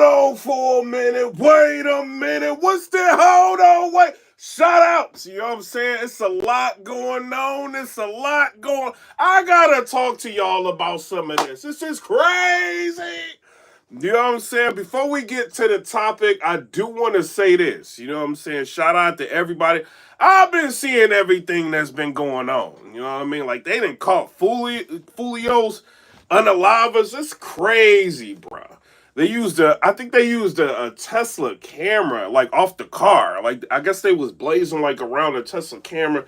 on for a minute. Wait a minute. What's that? Hold on, wait. Shout out. You know what I'm saying? It's a lot going on. It's a lot going. I gotta talk to y'all about some of this. This is crazy. You know what I'm saying? Before we get to the topic, I do want to say this. You know what I'm saying? Shout out to everybody. I've been seeing everything that's been going on. You know what I mean? Like, they done caught Fulios, unalivers. It's crazy, bro. I think they used a Tesla camera, like, off the car. Like, I guess they was blazing, like, around a Tesla camera.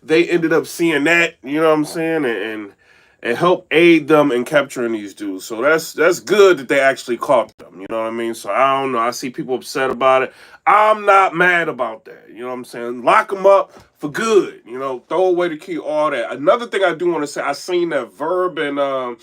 They ended up seeing that, you know what I'm saying? And help aid them in capturing these dudes. So that's good that they actually caught them. You know what I mean? So I don't know. I see people upset about it. I'm not mad about that. You know what I'm saying? Lock them up for good. You know, throw away the key, all that. Another thing I do want to say, I seen that Verb and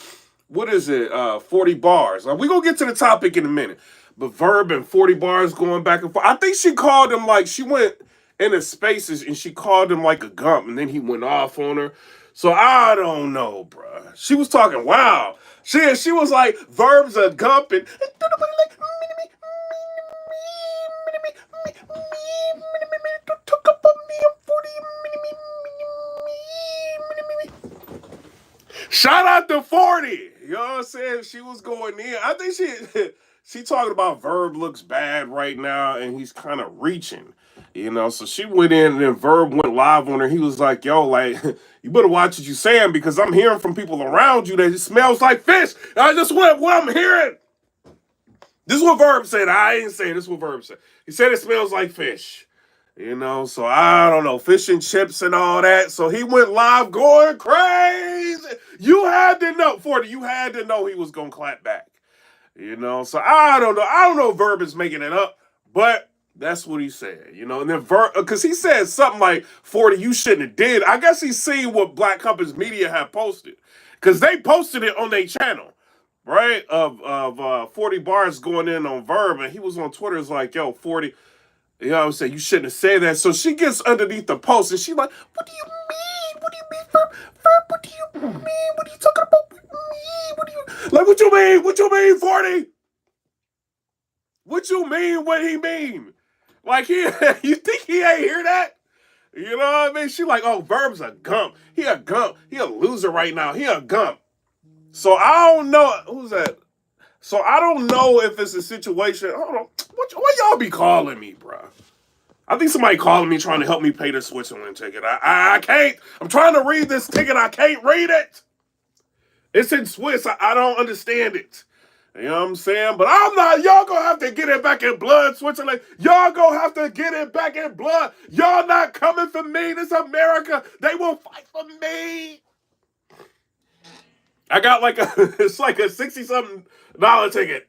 what is it? 40 bars. We're gonna get to the topic in a minute. But Verb and 40 bars going back and forth. I think she called him, like, she went into spaces and she called him like a gump, and then he went off on her. So I don't know, bruh. She was talking wow. She was like, Verb's a gump and took up on me, I'm 40. Shout out to 40. You know what I'm saying? She was going in. I think she talking about Verb looks bad right now and he's kind of reaching. You know, so she went in and then Verb went live on her. He was like, yo, like, you better watch what you're saying because I'm hearing from people around you that it smells like fish. That's what I'm hearing. This is what Verb said. I ain't saying this is what Verb said. He said it smells like fish. You know, so I don't know, fish and chips and all that. So he went live going crazy. You had to know, 40, you had to know he was going to clap back. You know, so I don't know. I don't know if Verb is making it up, but that's what he said, you know. And then because he said something like, 40, you shouldn't have did. I guess he's seen what Black Compass Media had posted. Because they posted it on their channel, right? Of 40 bars going in on Verb. And he was on Twitter. It's like, yo, 40, you know what I'm saying? You shouldn't have said that. So she gets underneath the post and she like, what do you mean? What do you mean, Verb? Verb, what do you mean? What are you talking about with me? What do you, like, what you mean? What you mean, 40? What you mean? What he mean? Like, you think he ain't hear that? You know what I mean? She like, oh, Verb's a gump. He a gump. He a loser right now. He a gump. So I don't know. Who's that? So I don't know if it's a situation. I don't know. What y'all be calling me, bro? I think somebody calling me trying to help me pay the Switzerland ticket. I can't. I'm trying to read this ticket. I can't read it. It's in Swiss. I don't understand it. You know what I'm saying? But I'm not. Y'all gonna have to get it back in blood, Switzerland. Y'all gonna have to get it back in blood. Y'all not coming for me. This America. They will fight for me. I got like it's like a $60-something ticket.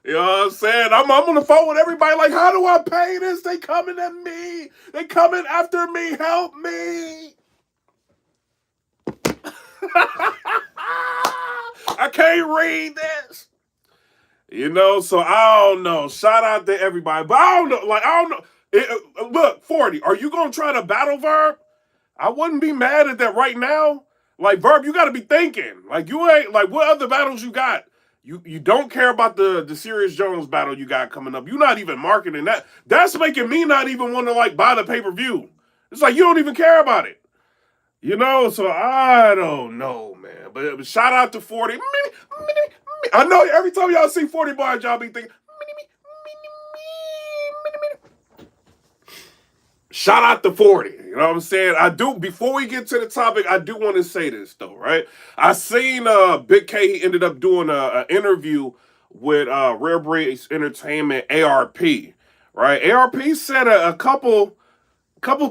You know what I'm saying? I'm on the phone with everybody like, how do I pay this? They coming at me. They coming after me. Help me. I can't read this. You know, so I don't know. Shout out to everybody. But I don't know. Like, I don't know. Look, 40, are you going to try to battle Verb? I wouldn't be mad at that right now. Like, Verb, you got to be thinking. Like, you ain't, like, what other battles you got? You don't care about the Serious Jones battle you got coming up. You're not even marketing that. That's making me not even want to, like, buy the pay-per-view. It's like, you don't even care about it. You know, so I don't know, man. But shout out to 40. I know every time y'all see 40 bars, y'all be thinking, shout out to 40. You know what I'm saying? I do, before we get to the topic, I do want to say this, though, right? I seen Big K, he ended up doing an interview with Rare Breeds Entertainment, ARP, right? ARP said a couple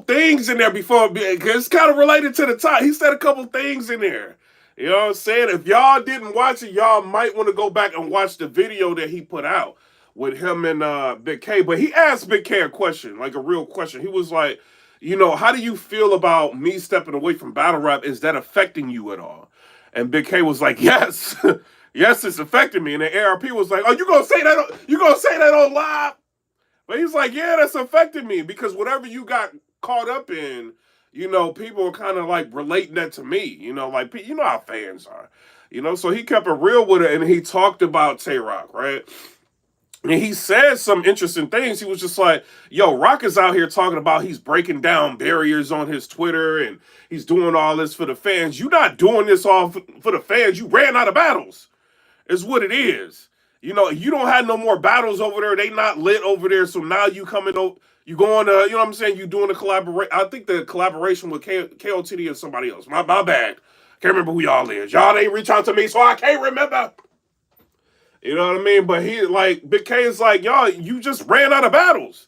things in there before, it's kind of related to the top. He said a couple things in there. You know what I'm saying? If y'all didn't watch it, y'all might want to go back and watch the video that he put out with him and Big K. But he asked Big K a question, like a real question. He was like, you know, how do you feel about me stepping away from battle rap? Is that affecting you at all? And Big K was like, yes. Yes, it's affecting me. And the ARP was like, oh, you gonna say that on live? But he's like, yeah, that's affecting me because whatever you got caught up in, you know, people are kind of like relating that to me, you know, like, you know how fans are, you know, so he kept it real with it and he talked about Tay Roc, right? And he said some interesting things. He was just like, yo, Rock is out here talking about he's breaking down barriers on his Twitter and he's doing all this for the fans. You're not doing this all for the fans. You ran out of battles, is what it is. You know, you don't have no more battles over there. They not lit over there. So now you coming over, you going to, you know what I'm saying? You doing a collaboration. I think the collaboration with KOTD and somebody else. My bad. Can't remember who y'all is. Y'all ain't reach out to me, so I can't remember. You know what I mean? But he, like, Big K is like, y'all, you just ran out of battles.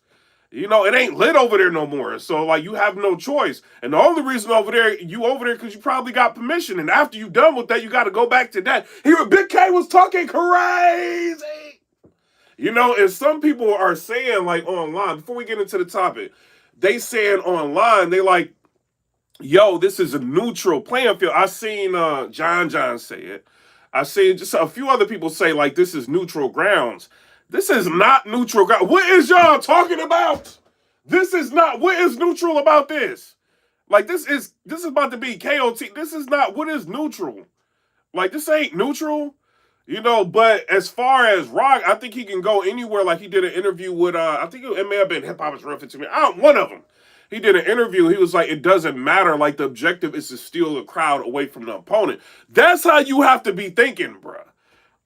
You know, it ain't lit over there no more. So, like, you have no choice. And the only reason you over there because you probably got permission. And after you done with that, you got to go back to that. Big K was talking crazy. You know, and some people are saying, like, online, before we get into the topic, they saying online, they like, yo, this is a neutral playing field. I seen John say it. I seen just a few other people say like this is neutral grounds. This is not neutral ground. What is y'all talking about? This is not. What is neutral about this? Like this is about to be KOT. This is not. What is neutral? Like this ain't neutral. You know, but as far as Rock, I think he can go anywhere. Like he did an interview with, I think it may have been Hip Hop is Real 15 Minutes. One of them. He did an interview. He was like, it doesn't matter. Like the objective is to steal the crowd away from the opponent. That's how you have to be thinking, bruh.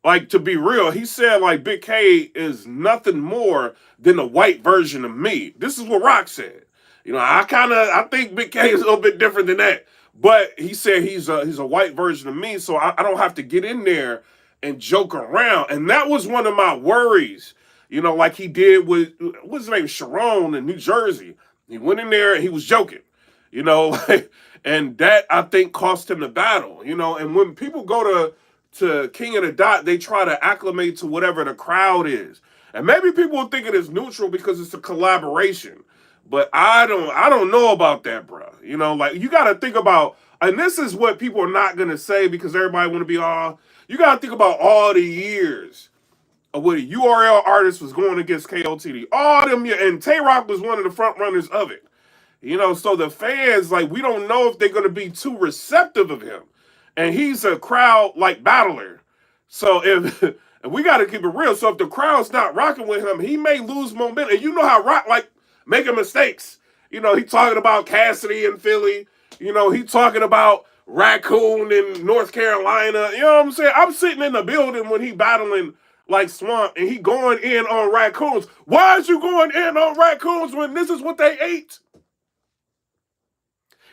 Like to be real, he said like Big K is nothing more than a white version of me. This is what Rock said. You know, I think Big K is a little bit different than that. But he said he's a white version of me, so I don't have to get in there and joke around. And that was one of my worries. You know, like he did with what's his name, Sharon in New Jersey. He went in there and he was joking. You know, like, and that I think cost him the battle. You know, and when people go to King of the Dot, they try to acclimate to whatever the crowd is. And maybe people will think it is neutral because it's a collaboration. But I don't know about that, bro. You know, like you got to think about, and this is what people are not going to say because everybody want to be all, you got to think about all the years of what a URL artist was going against KOTD. All them, and Tay Roc was one of the front runners of it. You know, so the fans, like, we don't know if they're going to be too receptive of him. And he's a crowd, like, battler. So if, and we got to keep it real. So if the crowd's not rocking with him, he may lose momentum. And you know how Rock, like, making mistakes. You know, he talking about Cassidy in Philly. You know, he talking about Raccoon in North Carolina. You know what I'm saying? I'm sitting in the building when he battling like Swamp and he going in on raccoons. Why is you going in on raccoons when this is what they ate?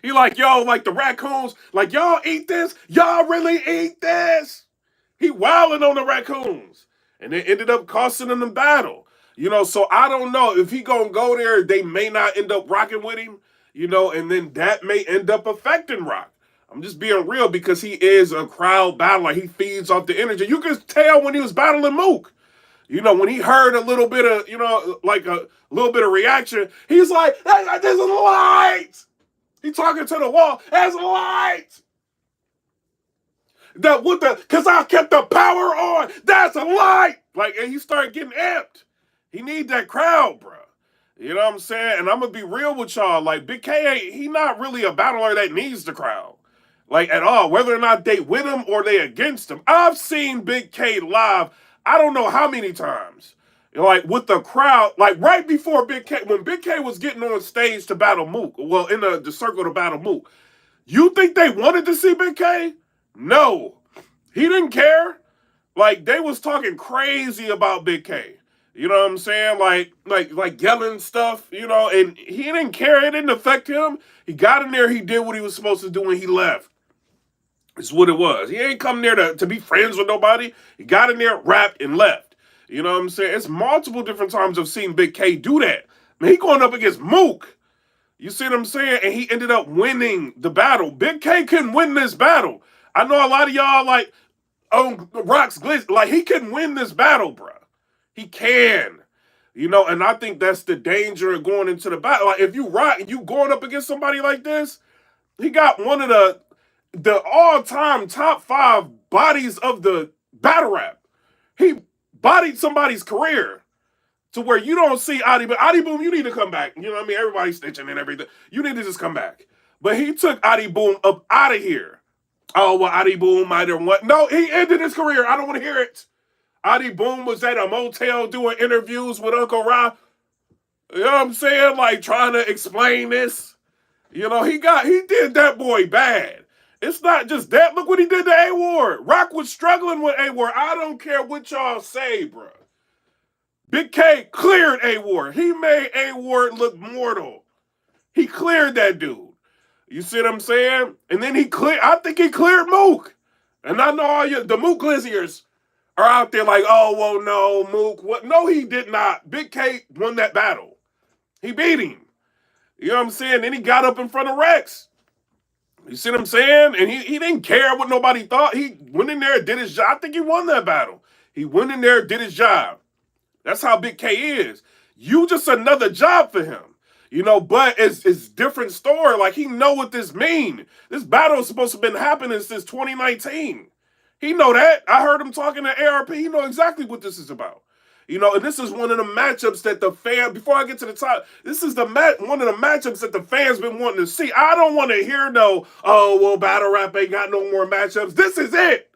He like, yo, like the raccoons, like y'all eat this? Y'all really eat this? He wilding on the raccoons. And it ended up costing him the battle. You know, so I don't know. If he gonna go there, they may not end up rocking with him, you know, and then that may end up affecting Rock. I'm just being real because he is a crowd battler. He feeds off the energy. You can tell when he was battling Mook. You know, when he heard a little bit of, you know, like a little bit of reaction, he's like, there's a light. He talking to the wall. There's a light. That with the, cause I kept the power on. That's a light. Like, and he started getting amped. He need that crowd, bro. You know what I'm saying? And I'm gonna be real with y'all. Like, Big K, he not really a battler that needs the crowd. Like, at all. Whether or not they with him or they against him. I've seen Big K live, I don't know how many times. Like, with the crowd, like, right before Big K, when Big K was getting on stage to battle Mook, well, in the circle to battle Mook, you think they wanted to see Big K? No. He didn't care. Like, they was talking crazy about Big K. You know what I'm saying? Like yelling stuff, you know, and he didn't care. It didn't affect him. He got in there, he did what he was supposed to do, and he left. It's what it was. He ain't come there to be friends with nobody. He got in there, rapped, and left. You know what I'm saying? It's multiple different times I've seen Big K do that. Man, he going up against Mook. You see what I'm saying? And he ended up winning the battle. Big K couldn't win this battle. I know a lot of y'all like, oh, Rock's glitz. Like, he can win this battle, bro. He can. You know, and I think that's the danger of going into the battle. Like, if you Rock and you going up against somebody like this, he got one of the all-time top 5 bodies of the battle rap. He bodied somebody's career to where you don't see Adi Boom. Adi Boom, you need to come back. You know what I mean? Everybody's snitching and everything. You need to just come back. But he took Adi Boom up out of here. Oh, well, Adi Boom might have won. No, he ended his career. I don't want to hear it. Adi Boom was at a motel doing interviews with Uncle Ra. You know what I'm saying? Like trying to explain this. You know, he did that boy bad. It's not just that. Look what he did to A-Ward. Rock was struggling with A-Ward. I don't care what y'all say, bro. Big K cleared A-Ward. He made A-Ward look mortal. He cleared that dude. You see what I'm saying? And then I think he cleared Mook. And I know all the Mook Glizziers are out there like, oh, well, no, Mook. What? No, he did not. Big K won that battle. He beat him. You know what I'm saying? Then he got up in front of Rex. You see what I'm saying? And he didn't care what nobody thought. He went in there and did his job. I think he won that battle. He went in there and did his job. That's how Big K is. You just another job for him. You know, but it's different story. Like, he know what this mean. This battle is supposed to have been happening since 2019. He know that. I heard him talking to ARP. He know exactly what this is about. You know, and this is one of the matchups that the fan, before I get to the top, this is one of the matchups that the fans been wanting to see. I don't want to hear no, oh, well, battle rap ain't got no more matchups. This is it.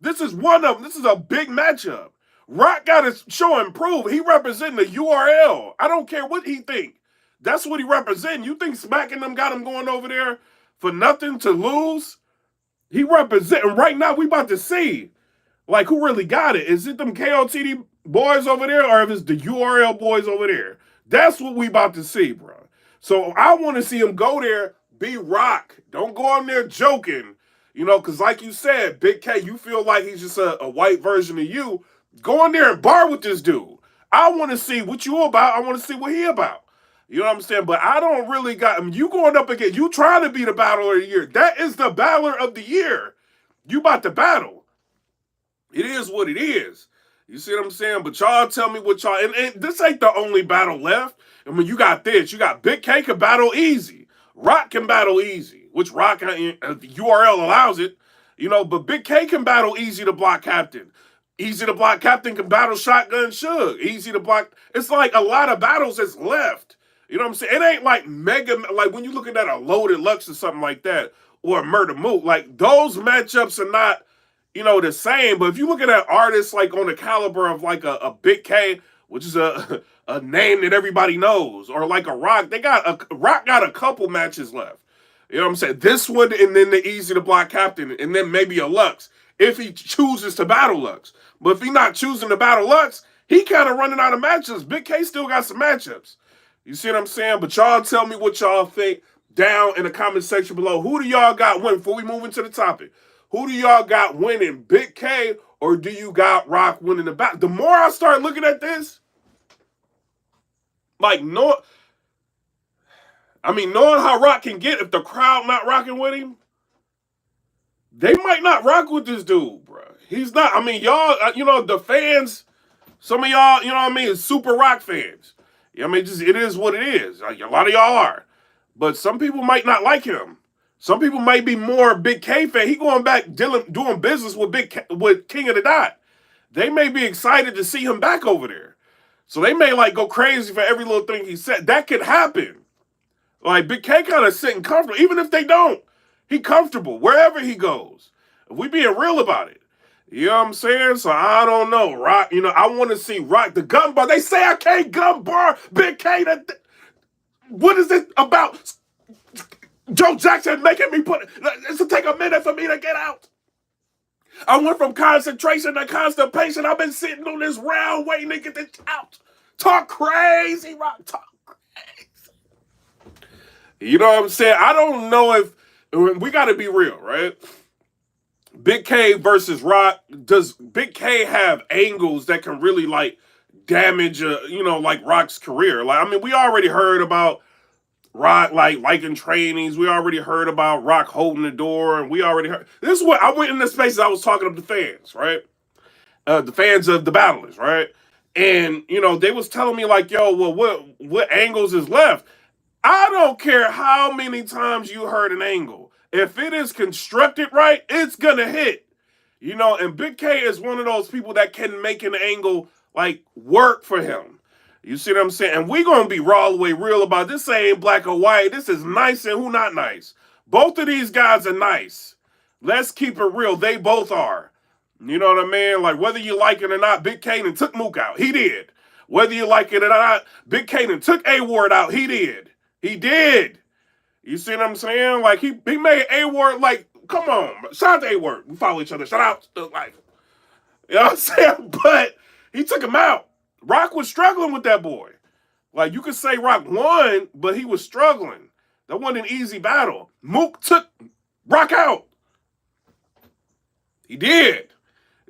This is one of them. This is a big matchup. Rock got to show and prove. He representing the URL. I don't care what he think. That's what he representing. You think smacking them got him going over there for nothing to lose? He representing. Right now, we about to see, like, who really got it. Is it them KOTD boys over there, or if it's the URL boys over there? That's what we about to see, bro. So I want to see him go there, be Rock. Don't go on there joking, you know, because like you said, Big K, you feel like he's just a white version of you. Go in there and bar with this dude. I want to see what you about. I want to see what he about. You know what I'm saying? But I don't really you going up against, you trying to be the battler of the year. That is the battler of the year. You about to battle. It is what it is. You see what I'm saying? But y'all tell me what y'all, and this ain't the only battle left. I mean, you got this. You got Big K can battle easy. Rock can battle easy, which Rock, the URL allows it. You know, but Big K can battle easy to block Captain. Easy to block Captain can battle Shotgun Suge. Easy to block. It's like a lot of battles that's left. You know what I'm saying? It ain't like mega, like when you're looking at a Loaded Lux or something like that, or a Murder Mook, like those matchups are not, you know, the same. But if you look at artists like on the caliber of like a Big K, which is a name that everybody knows, or like a Rock, Rock got a couple matches left. You know what I'm saying? This one, and then the easy to block Captain, and then maybe a Lux, if he chooses to battle Lux. But if he's not choosing to battle Lux, he kind of running out of matchups. Big K still got some matchups. You see what I'm saying? But y'all tell me what y'all think down in the comment section below. Who do y'all got winning? Before we move into the topic, who do y'all got winning? Big K, or do you got Rock winning the battle? The more I start looking at this, like, knowing how Rock can get if the crowd not rocking with him, they might not rock with this dude, bro. He's not. I mean, y'all, you know, the fans, some of y'all, you know what I mean, super Rock fans. I mean, it is what it is. Like, a lot of y'all are. But some people might not like him. Some people might be more Big K fan. He going back doing business with with King of the Dot. They may be excited to see him back over there. So they may like go crazy for every little thing he said. That could happen. Like, Big K kind of sitting comfortable. Even if they don't, he comfortable wherever he goes. If we being real about it. You know what I'm saying? So I don't know. Rock, you know, I want to see Rock, the gun bar. They say I can't gun bar Big K. What is it about? Joe Jackson making me it's take a minute for me to get out. I went from concentration to constipation. I've been sitting on this round waiting to get this out. Talk crazy, Rock. Talk crazy. You know what I'm saying? I don't know if, we got to be real, right? Big K versus Rock. Does Big K have angles that can really like damage, you know, like Rock's career? Like, I mean, we already heard about Rock like liking trainings. We already heard about Rock holding the door, and we already heard. This is what I went in the spaces. I was talking to the fans, right? The fans of the battlers, right? And you know, they was telling me like, yo, well, what angles is left? I don't care how many times you heard an angle. If it is constructed right, it's gonna hit. You know, and Big K is one of those people that can make an angle like work for him. You see what I'm saying? And we're gonna be all the way real about this. Ain't black or white. This is nice and who not nice. Both of these guys are nice. Let's keep it real. They both are. You know what I mean? Like, whether you like it or not, Big Kanan took Mook out. He did. Whether you like it or not, Big Kanan took A-Ward out. He did. He did. You see what I'm saying? Like, he made A-Ward, like, come on. Shout out to A-Word. We follow each other. Shout out to, like, you know what I'm saying? But he took him out. Roc was struggling with that boy. Like, you could say Roc won, but he was struggling. That wasn't an easy battle. Mook took Roc out. He did.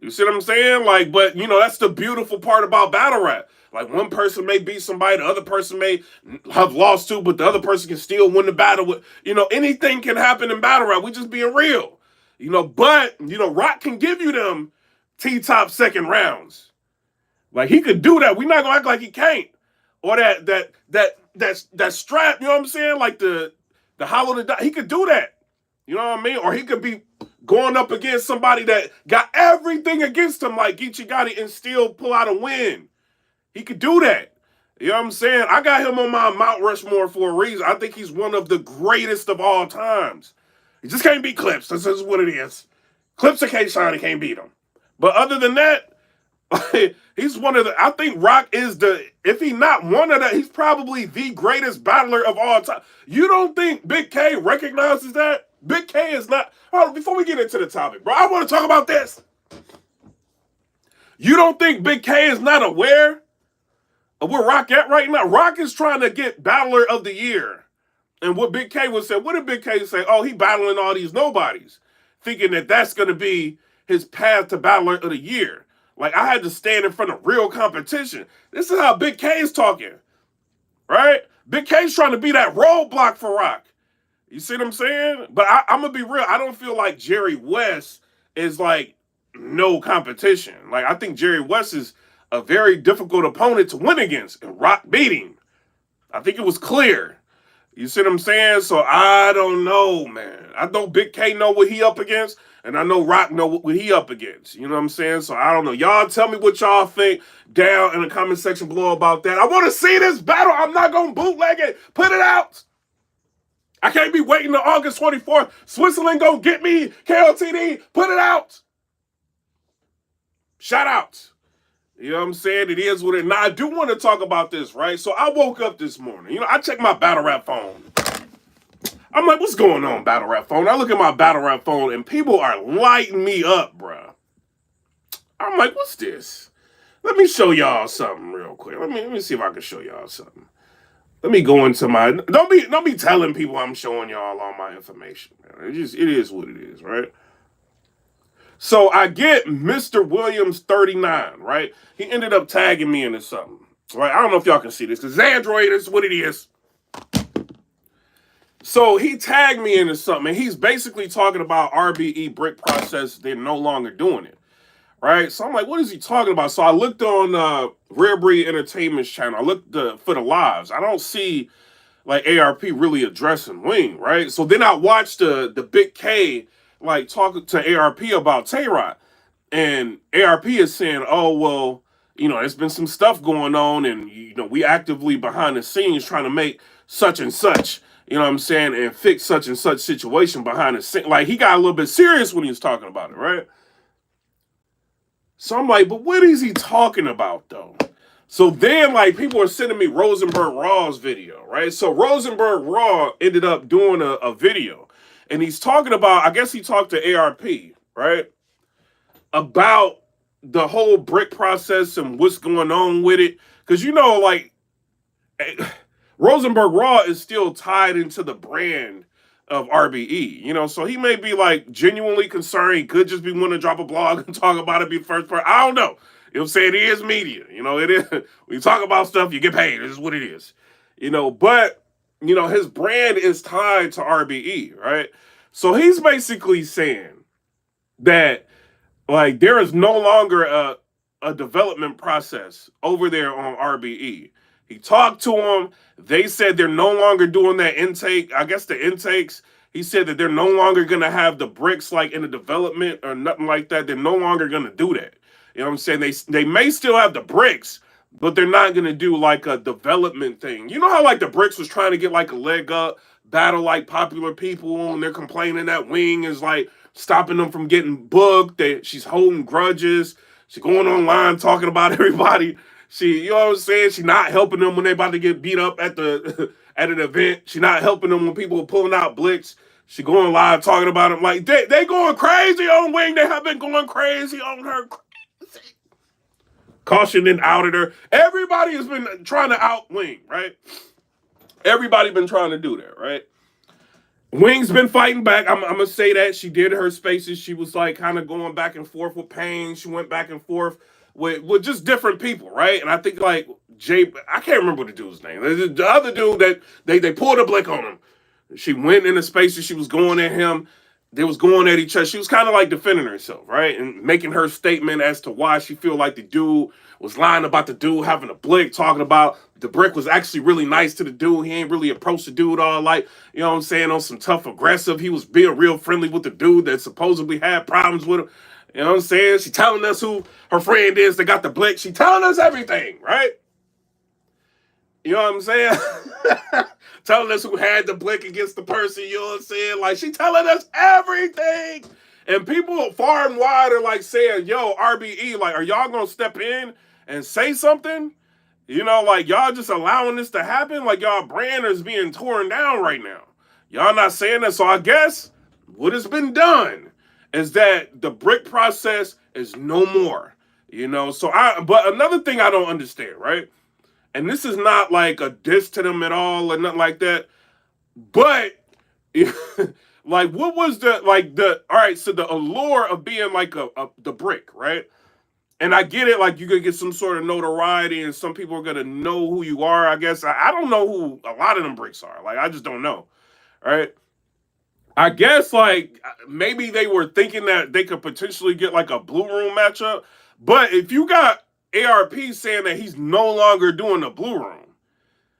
You see what I'm saying? Like, but, you know, that's the beautiful part about battle rap. Like, one person may beat somebody, the other person may have lost to, but the other person can still win the battle. With, you know, anything can happen in battle rap. We just being real. You know, but, you know, Roc can give you them T-top second rounds. Like, he could do that. We're not going to act like he can't. Or that strap, you know what I'm saying? Like, the hollow to die. He could do that. You know what I mean? Or he could be going up against somebody that got everything against him like Geechee Gotti and still pull out a win. He could do that. You know what I'm saying? I got him on my Mount Rushmore for a reason. I think he's one of the greatest of all times. He just can't beat Clips. This is what it is. Clips and K-Shine can't beat him. But other than that, he's one of the, I think Roc is the, if he's not one of that, he's probably the greatest battler of all time. You don't think Big K recognizes that? Big K is not, oh, before we get into the topic, bro, I want to talk about this. You don't think Big K is not aware of where Roc at right now? Roc is trying to get Battler of the Year. And what Big K would say, what did Big K say? Oh, he battling all these nobodies. Thinking that that's going to be his path to Battler of the Year. Like, I had to stand in front of real competition. This is how Big K is talking. Right? Big K's trying to be that roadblock for Roc. You see what I'm saying? But I'm going to be real. I don't feel like Jerry West is like no competition. Like, I think Jerry West is a very difficult opponent to win against. And Roc beat him. I think it was clear. You see what I'm saying? So I don't know, man. I know Big K know what he up against. And I know Roc know what he up against. You know what I'm saying? So I don't know. Y'all tell me what y'all think down in the comment section below about that. I want to see this battle. I'm not going to bootleg it. Put it out. I can't be waiting to August 24th. Switzerland gonna get me. KOTD, put it out. Shout out. You know what I'm saying? It is what it is. Now, I do want to talk about this, right? So I woke up this morning. You know, I checked my battle rap phone. I'm like, what's going on, battle rap phone? I look at my battle rap phone, and people are lighting me up, bro. I'm like, what's this? Let me show y'all something real quick. Let me see if I can show y'all something. Let me go into my, don't be telling people I'm showing y'all all my information, man. It is what it is, right? So I get Mr. Williams 39, right? He ended up tagging me into something, right? I don't know if y'all can see this, because Android is what it is. So he tagged me into something, and he's basically talking about RBE brick process. They're no longer doing it. Right? So I'm like, what is he talking about? So I looked on Rare Breed Entertainment's channel. I looked for the lives. I don't see like ARP really addressing Wing, right? So then I watched the Big K like talking to ARP about Tay Roc. And ARP is saying, oh, well, you know, there's been some stuff going on, and, you know, we actively behind the scenes trying to make such and such, you know what I'm saying, and fix such and such situation behind the scenes. Like, he got a little bit serious when he was talking about it, right? So I'm like, but what is he talking about, though? So then, like, people are sending me Rosenberg Raw's video, right? So Rosenberg Raw ended up doing a video. And he's talking about, I guess he talked to ARP, right? About the whole brick process and what's going on with it. Because, you know, like, Rosenberg Raw is still tied into the brand of RBE, you know, so he may be like genuinely concerned. He could just be wanting to drop a blog and talk about it, be the first person. I don't know. You know what I'm saying? It is media, you know, it is. When you talk about stuff, you get paid. This is what it is, you know, but, you know, his brand is tied to RBE, right? So he's basically saying that, like, there is no longer a development process over there on RBE. He talked to them. They said they're no longer doing that intake. I guess the intakes, he said that they're no longer going to have the bricks like in the development or nothing like that. They're no longer going to do that. You know what I'm saying? They may still have the bricks, but they're not going to do like a development thing. You know how like the bricks was trying to get like a leg up, battle like popular people, and they're complaining that Wing is like stopping them from getting booked. She's holding grudges. She's going online talking about everybody. She, you know what I'm saying? She's not helping them when they about to get beat up at the at an event. She's not helping them when people are pulling out blicks. She going live talking about them like they going crazy on Wing. They have been going crazy on her. Cautioned and outed her. Everybody has been trying to out Wing, right? Everybody been trying to do that, right? Wing's been fighting back. I'm gonna say that she did her spaces. She was like kind of going back and forth with Pain. She went back and forth with just different people, right? And I think like I can't remember the dude's name. The other dude that they pulled a blick on him. She went into spaces. She was going at him. They was going at each other. She was kind of like defending herself, right? And making her statement as to why she feel like the dude was lying about the dude having a blick, talking about the brick was actually really nice to the dude. He ain't really approached the dude all like, you know what I'm saying, on some tough aggressive. He was being real friendly with the dude that supposedly had problems with him. You know what I'm saying? She telling us who her friend is that got the blick. She telling us everything, right? You know what I'm saying? Telling us who had the blick against the person, you know what I'm saying? Like, she telling us everything. And people far and wide are like saying, yo, RBE, like, are y'all going to step in and say something? You know, like, y'all just allowing this to happen? Like, y'all brand is being torn down right now. Y'all not saying that. So I guess what has been done is that the brick process is no more. You know, but another thing I don't understand, right? And this is not like a diss to them at all or nothing like that. But like, what was all right, so the allure of being like the brick, right? And I get it, like, you're going to get some sort of notoriety and some people are going to know who you are, I guess. I don't know who a lot of them bricks are. Like, I just don't know, right? I guess, like, maybe they were thinking that they could potentially get, like, a Blue Room matchup. But if you got ARP saying that he's no longer doing the Blue Room,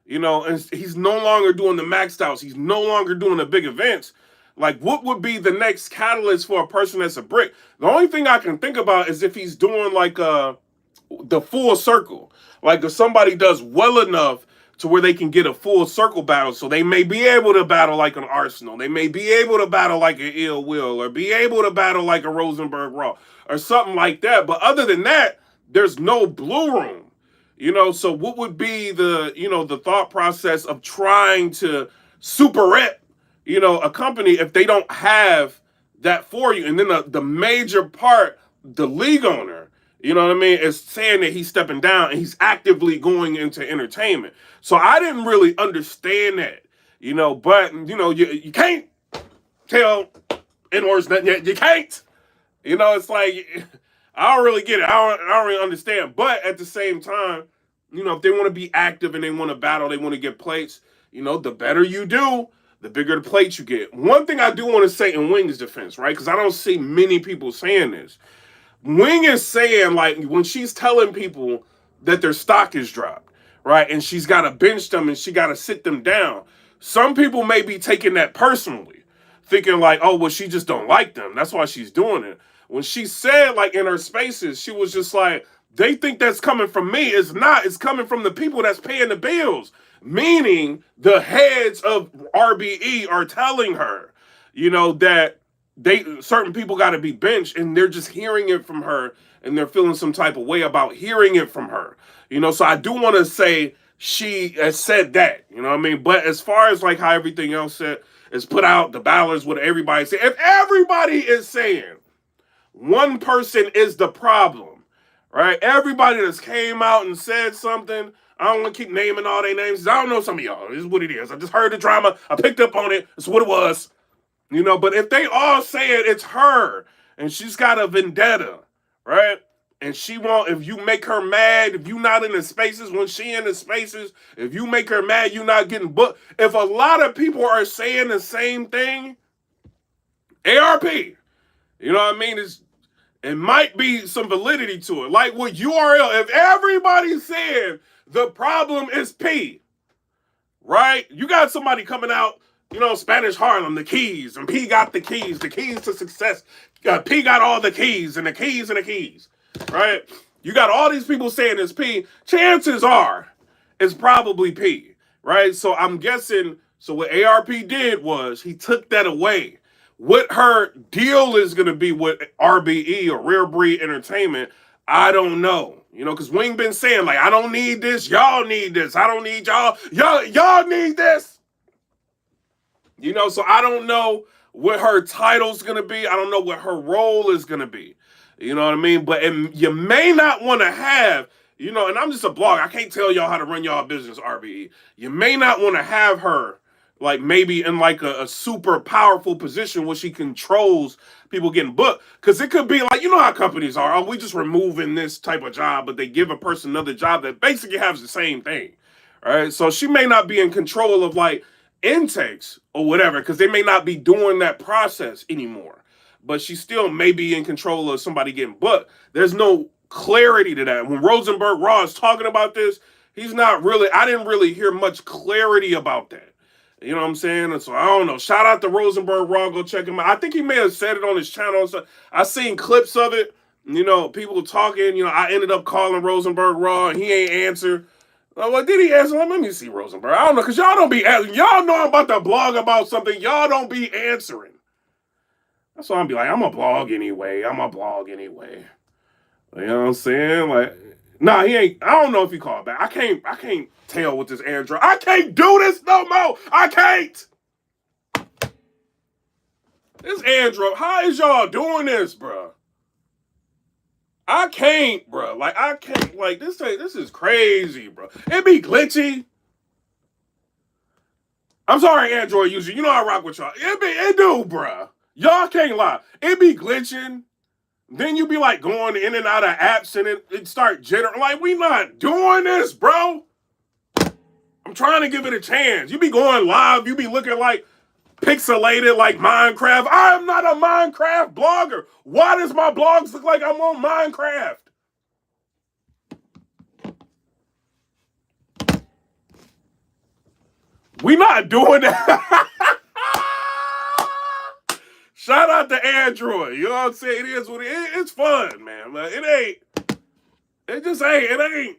you know, and he's no longer doing the maxed outs, he's no longer doing the big events, like, what would be the next catalyst for a person that's a brick? The only thing I can think about is if he's doing, like, the full circle. Like, if somebody does well enough to where they can get a full circle battle, so they may be able to battle like an Arsenal, they may be able to battle like an Ill Will, or be able to battle like a Rosenberg Raw, or something like that. But other than that, there's no Blue Room, you know. So what would be the thought process of trying to super rep, a company if they don't have that for you? And then the major part, the league owner, you know what I mean, is saying that he's stepping down and he's actively going into entertainment. So I didn't really understand that, but you can't tell N-words nothing yet. You can't. It's like, I don't really get it. I don't really understand. But at the same time, if they want to be active and they want to battle, they want to get plates, the better you do, the bigger the plates you get. One thing I do want to say in Wing's defense, right? Because I don't see many people saying this. Wing is saying, like, when she's telling people that their stock is dropped, right? And she's got to bench them and she got to sit them down. Some people may be taking that personally, thinking like, oh, well, she just don't like them. That's why she's doing it. When she said, like, in her spaces, she was just like, they think that's coming from me. It's not. It's coming from the people that's paying the bills. Meaning the heads of RBE are telling her, that certain people got to be benched, and they're just hearing it from her, and they're feeling some type of way about hearing it from her. So I do want to say she has said that, you know what I mean? But as far as like how everything else said is put out, the balance, what everybody say, if everybody is saying one person is the problem, right? Everybody that's came out and said something, I don't want to keep naming all their names. I don't know some of y'all. This is what it is. I just heard the drama. I picked up on it. It's what it was. But if they all say it's her, and she's got a vendetta, right? And if you make her mad, if you not in the spaces when she in the spaces, if you make her mad, you not getting booked. If a lot of people are saying the same thing, ARP, you know what I mean? It might be some validity to it. Like with URL, if everybody's saying the problem is P, right? You got somebody coming out, Spanish Harlem, the keys, and P got the keys to success. P got all the keys, and the keys, and the keys, right? You got all these people saying it's P. Chances are it's probably P, right? So I'm guessing, so what ARP did was he took that away. what her deal is going to be with RBE or Rare Breed Entertainment, I don't know. You know, because Wing been saying, like, I don't need this. Y'all need this. I don't need y'all. Y'all need this. You know, so I don't know what her title's going to be. I don't know what her role is going to be. You know what I mean? But you may not want to have, you know, and I'm just a blogger. I can't tell y'all how to run y'all business, RBE. You may not want to have her like maybe in like a super powerful position where she controls people getting booked. Because it could be like, you know how companies are. Oh, we just removing this type of job, but they give a person another job that basically has the same thing. All right. So she may not be in control of like intakes or whatever, because they may not be doing that process anymore. But she still may be in control of somebody getting booked. There's no clarity to that. When Rosenberg Raw is talking about this, he's not really, I didn't really hear much clarity about that. You know what I'm saying? And so I don't know. Shout out to Rosenberg Raw. Go check him out. I think he may have said it on his channel. So I seen clips of it. You know, people talking. You know, I ended up calling Rosenberg Raw and he ain't answer. Well, did he answer? Let me see Rosenberg. I don't know, because y'all don't be answering. Y'all know I'm about to blog about something. Y'all don't be answering. That's why I'm be like, I'm a blog anyway. I'm a blog anyway. You know what I'm saying? Like, nah, he ain't. I don't know if he called back. I can't tell with this Android. I can't do this no more. I can't. This Android. How is y'all doing this, bro? I can't, bro. Like, I can't. Like, this is crazy, bro. It be glitchy. I'm sorry, Android user. You know I rock with y'all. It do, bro. Y'all can't lie. It be glitching. Then you be like going in and out of apps and it start jittering. Like, we not doing this, bro. I'm trying to give it a chance. You be going live. You be looking like pixelated like Minecraft. I am not a Minecraft blogger. Why does my blogs look like I'm on Minecraft? We not doing that. Shout out to Android. You know what I'm saying? It is what it is. It's fun, man. But it ain't. It just ain't. It ain't.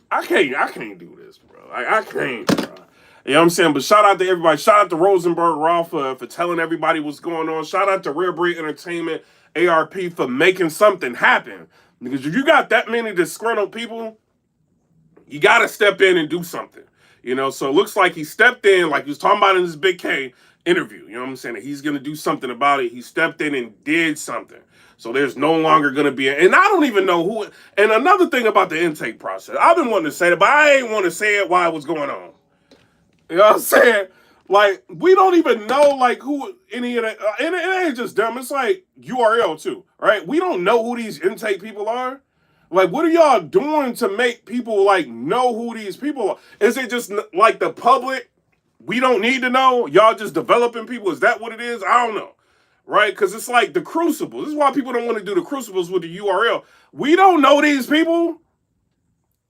I can't do this, bro. Like, I can't, bro. You know what I'm saying? But shout out to everybody. Shout out to Rosenberg Raw for telling everybody what's going on. Shout out to Rare Breed Entertainment, ARP, for making something happen. Because if you got that many disgruntled people, you got to step in and do something. You know, so it looks like he stepped in, like he was talking about in this Big K interview. You know what I'm saying? That he's going to do something about it. He stepped in and did something. So there's no longer going to be, and I don't even know who. And another thing about the intake process, I've been wanting to say it, but I ain't want to say it while it was going on. You know what I'm saying? Like, we don't even know, like, who any of that, and it ain't just them, it's like URL too, right? We don't know who these intake people are. Like, what are y'all doing to make people, like, know who these people are? Is it just, like, the public, we don't need to know? Y'all just developing people? Is that what it is? I don't know, right? Because it's like the Crucible. This is why people don't want to do the Crucibles with the URL. We don't know these people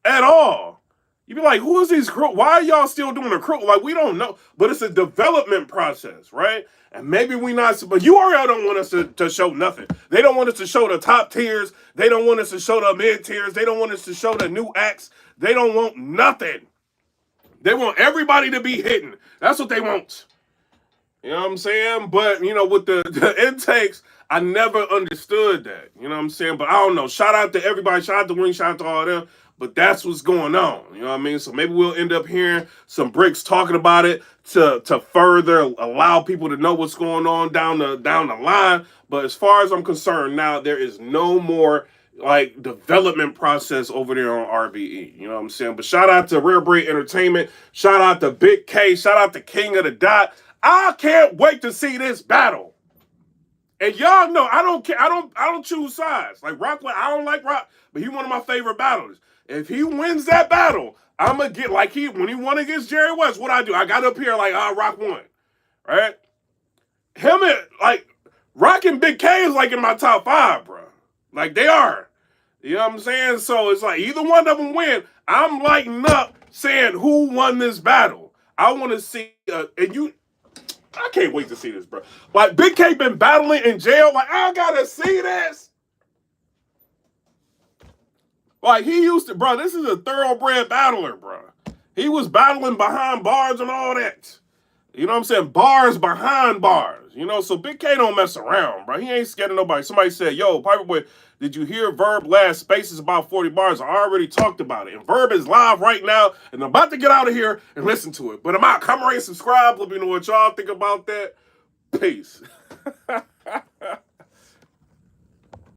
at all. You be like, who is these crew? Why are y'all still doing a crew? Like, we don't know. But it's a development process, right? And maybe we not, but URL don't want us to show nothing. They don't want us to show the top tiers. They don't want us to show the mid tiers. They don't want us to show the new acts. They don't want nothing. They want everybody to be hidden. That's what they want. You know what I'm saying? But, you know, with the intakes, I never understood that. You know what I'm saying? But I don't know. Shout out to everybody. Shout out to Wing. Shout out to all of them. But that's what's going on. You know what I mean? So maybe we'll end up hearing some bricks talking about it to further allow people to know what's going on down the line. But as far as I'm concerned now, there is no more like development process over there on RBE. You know what I'm saying? But shout out to Rare Breed Entertainment. Shout out to Big K. Shout out to King of the Dot. I can't wait to see this battle. And y'all know I don't care. I don't choose sides. Like Rock, I don't like Rock, but he's one of my favorite battlers. If he wins that battle, I'm gonna get like when he won against Jerry West. What I do? I got up here like Rock won, right? Him and like Rock and Big K is like in my top 5, bro. Like they are. You know what I'm saying? So it's like either one of them win. I'm lighting up saying who won this battle. I want to see and you. I can't wait to see this, bro. Like, Big K been battling in jail. Like, I gotta see this. Like, he used to, bro, this is a thoroughbred battler, bro. He was battling behind bars and all that. You know what I'm saying? Bars behind bars. You know, so Big K don't mess around, bro. He ain't scared of nobody. Somebody said, yo, Piperboy, did you hear Verb last spaces about 40 bars? I already talked about it. And Verb is live right now, and I'm about to get out of here and listen to it. But I'm out. Come rate, subscribe. Let me know what y'all think about that. Peace.